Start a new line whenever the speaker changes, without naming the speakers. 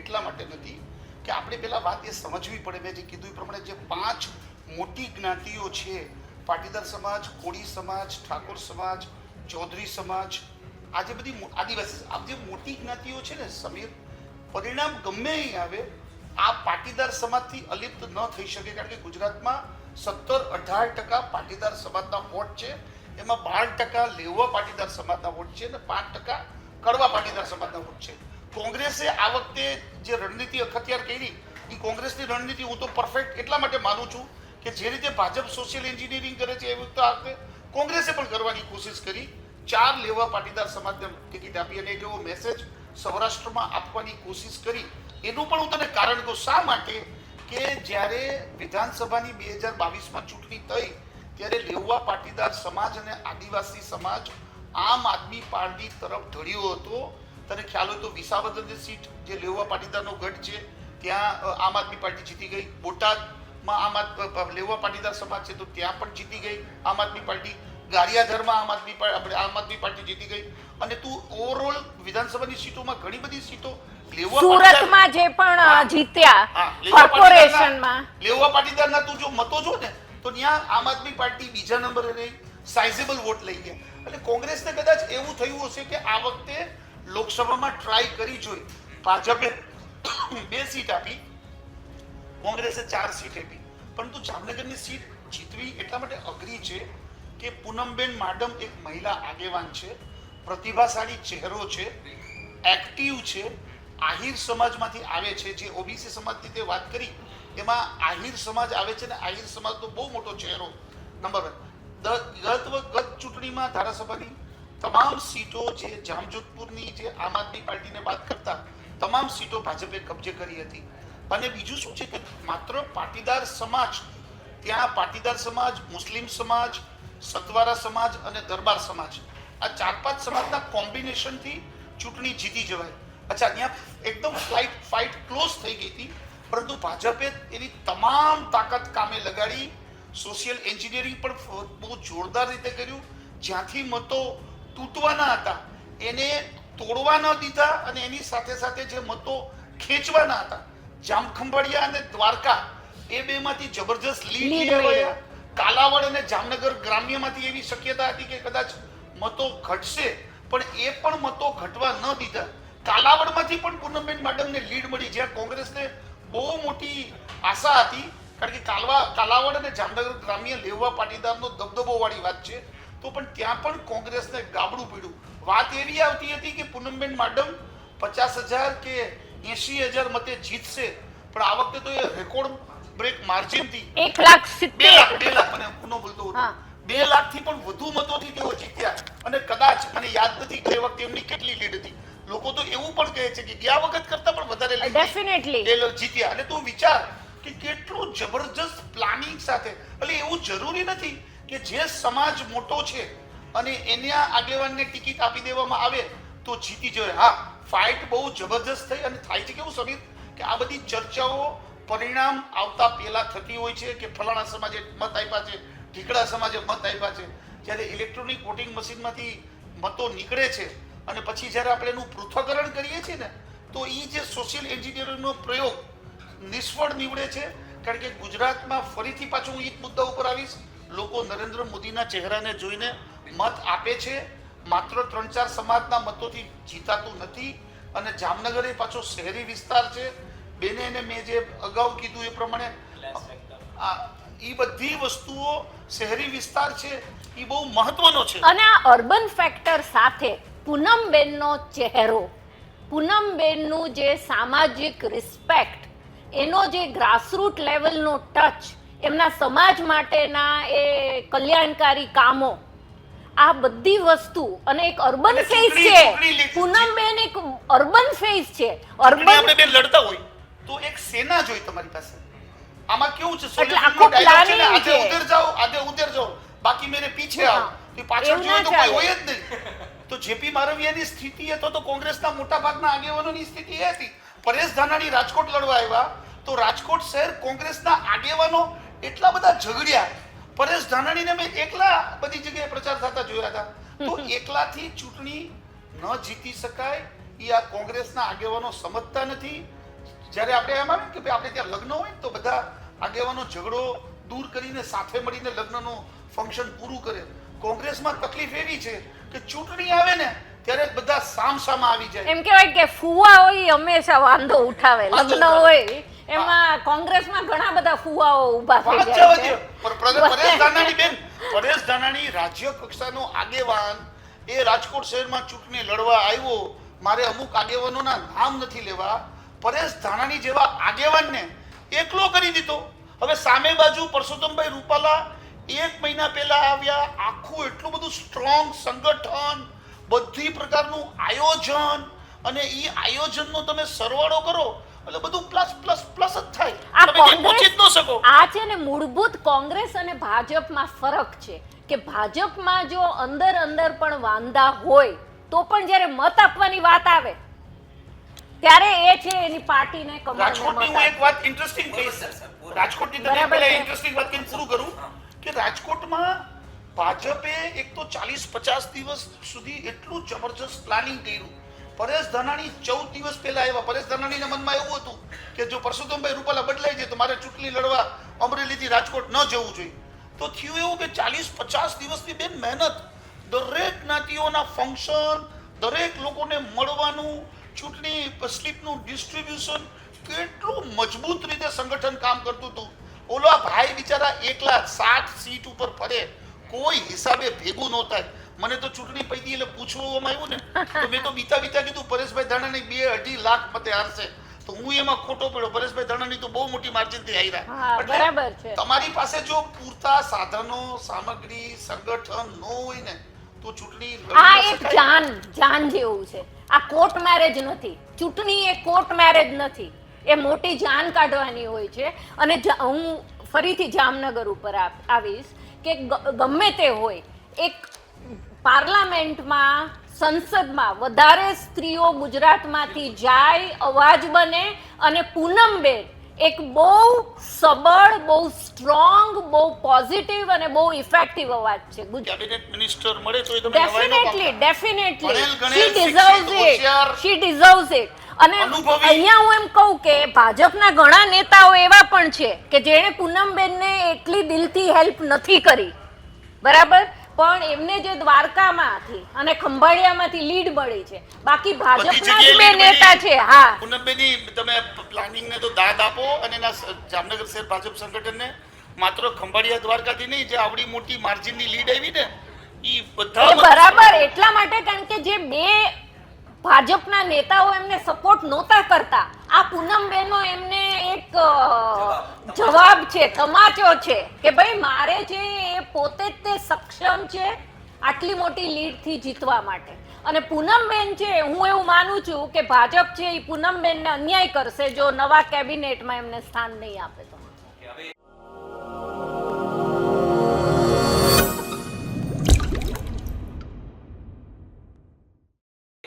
એટલા માટે નથી કે આપણે પેલા વાત એ સમજવી પડે. મેં જે કીધું એ પ્રમાણે જે 5 મોટી જ્ઞાતિઓ છે, પાટીદાર સમાજ, કોળી સમાજ, ઠાકોર સમાજ, ચૌધરી સમાજ, આ જે બધી આદિવાસી, આ જે મોટી જ્ઞાતિઓ છે ને સમીર, પરિણામ ગમે અહીં આવે આ પાટીદાર સમાજથી અલિપ્ત ન થઈ શકે. કારણ કે ગુજરાતમાં 17-18% પાટીદાર સમાજના વોટ છે, એમાં 12% લેવા પાટીદાર સમાજના વોટ છે અને 5% કડવા પાટીદાર સમાજના વોટ છે. કોંગ્રેસે આ વખતે જે રણનીતિ અખત્યાર કરી એ કોંગ્રેસની રણનીતિ હું તો પરફેક્ટ એટલા માટે માનું છું કે જે રીતે ભાજપ સોશિયલ એન્જિનિયરિંગ કરે છે એવી રીતે આ વખતે કોંગ્રેસે પણ કરવાની કોશિશ કરી. 4 લેવા પાટીદાર સમાજને ટિકિટ આપી અને એક એવો મેસેજ સૌરાષ્ટ્રમાં આપવાની કોશિશ કરી. એનું પણ હું તને કારણ કહું શા માટે કે જ્યારે વિધાનસભાની 2022માં ચૂંટણી થઈ ત્યારે લેવા પાટીદાર સમાજ અને આદિવાસી સમાજ આમ આદમી પાર્ટી તરફ ઢળ્યો હતો. તને ખ્યાલ હોય તો વિસાવદરની સીટ જે લેવા પાટીદારનો ગઢ છે ત્યાં આમ આદમી પાર્ટી જીતી ગઈ. બોટાદમાં લેવા પાટીદાર સમાજ છે તો ત્યાં પણ જીતી ગઈ આમ આદમી પાર્ટી. ગારિયાધરમાં આમ આદમી પાર્ટી જીતી ગઈ. અને તું ઓવરઓલ વિધાનસભાની સીટોમાં ઘણી બધી સીટો
સુરતમાં જે પણ જીત્યા કોર્પોરેશનમાં
લેવા પાટીદારના તું જો મતો જો ને તો ત્યાં આમ આદમી પાર્ટી બીજા નંબરે રહી, સાઇઝેબલ વોટ લઈ ગયા. એટલે કોંગ્રેસને કદાચ એવું થયું હશે કે આ વખતે લોકસભામાં ટ્રાય કરી જોઈ. ભાજપે 2 સીટ આપી, કોંગ્રેસે 4 સીટ આપી. પરંતુ જામનગરની સીટ જીતવી એટલા માટે અઘરી છે કે પૂનમબેન માડમ એક મહિલા આગેવાન છે, પ્રતિભાશાળી ચહેરો છે, એક્ટિવ છે, આહિર સમાજમાંથી આવે છે. જે ઓબીસી સમાજની તે વાત કરી એમાં આહિર સમાજ આવે છે ને આહિર સમાજનો બહુ મોટો ચહેરો નંબર 1. ગત ચૂંટણીમાં ધારાસભાની તમામ સીટો જે જામજોધપુરની જે આમ આદમી પાર્ટીને વાત કરતા તમામ સીટો ભાજપે કબજે કરી હતી. અને બીજું શું છે કે માત્ર પાટીદાર સમાજ, ત્યાં પાટીદાર સમાજ, મુસ્લિમ સમાજ, સતવારા સમાજ અને દરબાર સમાજ, આ 4-5 સમાજના કોમ્બિનેશનથી ચૂંટણી જીતી જવાય. અચ્છા, ત્યાં એકદમ ફાઇટ ક્લોઝ થઈ ગઈ હતી, પરંતુ ભાજપે એની તમામ તાકાત કામે લગાડી. સોશિયલ એન્જિનિયરિંગ પણ બહુ જોરદાર રીતે કર્યું. જ્યાંથી મતો તૂટવાના હતા એને તોડવા ન દીધા અને એની સાથે સાથે જે મતો ખેંચવાના હતા, જામખંભાળિયા અને દ્વારકા એ બેમાંથી જબરજસ્ત લીડ લેવાયા. કાલાવડ અને જામનગર ગ્રામ્યમાંથી એવી શક્યતા હતી કે કદાચ મતો ઘટશે, પણ એ પણ મતો ઘટવા ન દીધા. કાલાવડમાંથી પણ પૂનમબેન માડમને લીડ મળી, જ્યાં કોંગ્રેસને બહુ મોટી આશા હતી. કારણ કે કાલાવડ અને જામનગર ગ્રામ્ય લેવા પાટીદારનો દબદબો વાળી વાત છે, તો પણ ત્યાં પણ કોંગ્રેસને ગાબડું પડ્યું. વાત એવી આવતી હતી કે પૂનમબેન માડમ 50,000 કે 80,000 મતે જીતશે, પણ આ વખતે તો એ રેકોર્ડ બ્રેક માર્જિનથી 2 લાખથી પણ વધુ મતોથી તેઓ જીત્યા. અને કદાચ મને યાદ નથી કે એ વખતે એમની કેટલી લીડ હતી. લોકો તો એવું પણ કહે છે કે ગયા વખત કરતા પણ વધારે લીડ જીત્યા. અને તું વિચાર કે કેટલું જબરજસ્ત પ્લાનિંગ સાથે. એટલે એવું જરૂરી નથી કે જે સમાજ મોટો છે અને એના આગેવાનને ટિકિટ આપી દેવામાં આવે તો જીતી જાય. હા, ફાઇટ બહુ જબરજસ્ત થઈ. અને થાય છે કેવું સમીર કે આ બધી ચર્ચાઓ પરિણામ આવતા પહેલા થતી હોય છે કે ફલાણા સમાજે મત આપ્યા છે, ઢીકડા સમાજે મત આપ્યા છે. જ્યારે ઇલેક્ટ્રોનિક વોટિંગ મશીનમાંથી મતો નીકળે છે અને પછી જ્યારે આપણે એનું પૃથ્થકરણ કરીએ છીએ ને તો એ જે સોશિયલ એન્જિનિયરિંગનો પ્રયોગ નિષ્ફળ નીવડે છે. કારણ કે ગુજરાતમાં ફરીથી પાછું હું એ જ મુદ્દા ઉપર આવીશ, લોકો નરેન્દ્ર મોદીના ચહેરાને જોઈને મત આપે છે. માત્ર 3-4 સમાજના મતોથી જીતાતું નથી. અને જામનગર એ પાછો શહેરી વિસ્તાર છે. બેને મેં જે અગાઉ કીધું એ પ્રમાણે એ બધી વસ્તુઓ શહેરી વિસ્તાર છે એ બહુ મહત્વનો છે.
અને આ અર્બન ફેક્ટર સાથે પૂનમબેનનો ચહેરો, પૂનમબેનનું જે સામાજિક રિસ્પેક્ટ, એનો જે ગ્રાસરૂટ લેવલનો ટચ, એમના સમાજ માટેના એ કલ્યાણકારી કામો, આ બધી વસ્તુ અને એક અર્બન ફેઝ છે. પૂનમબેન એક અર્બન ફેઝ છે.
અર્બન આપણે બે લડતા હોય તો એક સેના જોઈ તમારી પાસે. આમાં કેવું છે,
આખો પ્લાનિંગ છે,
આધે ઉધર જાઓ બાકી મેરે પીછે આવો. તો પાછળ જોઈએ તો કોઈ હોય જ નહીં. તો જેપી મારવિયાની સ્થિતિ હતો તો કોંગ્રેસના મોટા ભાગના આગેવાનોની સ્થિતિ એ હતી. પરેશ ધાનાણી રાજકોટ લડવા આવ્યા તો રાજકોટ શહેર કોંગ્રેસના આગેવાનો એટલા બધા ઝઘડ્યા. પરેશ ધાનાણીને મેં એકલા બધી જગ્યાએ પ્રચાર થતા જોયા હતા. તો એકલાથી ચૂંટણી ન જીતી શકાય એ આ કોંગ્રેસના આગેવાનો સમજતા નથી. જ્યારે આપણે એમ આવે કે ભાઈ આપણે ત્યાં લગ્ન હોય ને તો બધા આગેવાનો ઝઘડો દૂર કરીને સાથે મળીને લગ્નનું ફંક્શન પૂરું કરે. કોંગ્રેસમાં તકલીફ એવી છે કે ચૂંટણી આવે ને ત્યારે બધા સામસામા આવી જાય.
એમ કહેવાય કે ફુવા હોય હંમેશા વાંધો ઉઠાવે. લગ્ન હોય એમાં કોંગ્રેસમાં ઘણા બધા ફુવાઓ ઊભા થઈ જાય છે.
પરેશ ધાનાણી બેન, પરેશ ધાનાણી રાજ્ય કક્ષાનો આગેવાન, એ રાજકોટ શહેરમાં ચૂંટણી લડવા આવ્યો. મારે અમુક આગેવાનોના નામ નથી લેવા. પરેશ ધાનાણી જેવા આગેવાનને એકલો કરી દીધો. હવે સામે બાજુ પરસોત્તમભાઈ રૂપાલા 1 મહિના પહેલા આવ્યા. આખું એટલું બધું સ્ટ્રોંગ સંગઠન, બધી પ્રકારનું આયોજન, અને એ આયોજનનો તમે સરવાળો કરો એટલે બધું પ્લસ પ્લસ પ્લસ જ થાય.
આ
તમે કંઈ પહોંચી જ ન શકો.
આ છે ને મૂળભૂત કોંગ્રેસ અને ભાજપમાં ફરક છે કે ભાજપમાં જો અંદર અંદર પણ વાંધા હોય તો પણ જ્યારે મત આપવાની વાત આવે ત્યારે એ છે એની પાર્ટીને
રાજકોટની હું એક વાત ઇન્ટરેસ્ટિંગ કહીશ. રાજકોટની તમે પહેલા ઇન્ટરેસ્ટિંગ વાત કહીને પૂરું કરું કે રાજકોટમાં ભાજપે એક તો 40-50 દિવસ સુધી એટલું જબરજસ્ત પ્લાનિંગ કર્યું. પરેશ ધાનાણી 14 દિવસ પહેલા આવ્યા. પરેશ ધાનાણીના મનમાં એવું હતું કે જો પરસોત્તમભાઈ રૂપાલા બદલાઈ જાય તો મારે ચૂંટણી લડવા અમરેલીથી રાજકોટ ન જવું જોઈએ. તો થયું એવું કે 40-50 દિવસની બેન મહેનત, દરેક જ્ઞાતિઓના ફંક્શન, દરેક લોકોને મળવાનું, ચૂંટણી સ્લીપનું ડિસ્ટ્રીબ્યુશન, કેટલું મજબૂત રીતે સંગઠન કામ કરતું હતું. ઓલા ભાઈ બિચારા એકલા 60 સીટ ઉપર ફરે, કોઈ હિસાબે ભેગું ન થાય. મને તો ચૂંટણી પડી એટલે પૂછવામાં આવ્યું ને તો મેં તો બીતા કીધું પરેશભાઈ ધાનાણી 2-2.5 લાખ મતે હારશે. તો હું એમાં ખોટો પડ્યો. પરેશભાઈ ધાનાણી તો બહુ મોટી માર્જિનથી હાર્યા.
બરાબર છે.
તમારી પાસે જો પૂરતા સાધનો, સામગ્રી, સંગઠન ન હોય ને તો ચૂંટણી
આ એક જાન જેવું છે. આ કોર્ટ મેરેજ નથી. ચૂંટણી એ કોર્ટ મેરેજ નથી. એ મોટી જાન કાઢવાની હોય છે. અને હું ફરીથી જામનગર ઉપર આવીશ કે ગમે તે હોય, એક પાર્લામેન્ટમાં, સંસદમાં વધારે સ્ત્રીઓ ગુજરાતમાંથી જાય, અવાજ બને, અને પૂનમબેન એક બહુ સબળ, બહુ સ્ટ્રોંગ, બહુ પોઝિટિવ અને બહુ ઇફેક્ટિવ અવાજ છે.
કેબિનેટ મિનિસ્ટર મળે તો તમે
ડેફિનેટલી શી ડિઝર્વ્સ ઇટ. અને અહીંયા હું એમ કહું કે ભાજપના ઘણા નેતાઓ એવા પણ છે કે જેણે પૂનમબેનને એટલી દિલથી હેલ્પ નથી કરી, બરાબર, પણ એમને જે દ્વારકામાંથી અને ખંભાળિયામાંથી લીડ મળી છે. બાકી ભાજપના જ બે નેતા છે. હા,
પૂનમબેનની તમે પ્લાનિંગને તો દાદ આપો અને એના જામનગર શહેર ભાજપ સંગઠનને માત્ર ખંભાળિયા દ્વારકાથી નહીં, જે આવડી મોટી માર્જિનની લીડ આવી ને એ બધા
બરાબર. એટલા માટે કારણ કે જે બે ભાજપના નેતાઓ એમને સપોર્ટ નહોતા કરતા, આ પૂનમબેનો એમને એક જવાબ છે, તમાચો છે કે ભાઈ મારે છે એ પોતે જ તે સક્ષમ છે આટલી મોટી લીડથી જીતવા માટે. અને પૂનમબેન છે, હું એવું માનું છું કે ભાજપ છે એ પૂનમબેનને અન્યાય કરશે જો નવા કેબિનેટમાં એમને સ્થાન નહીં આપે તો.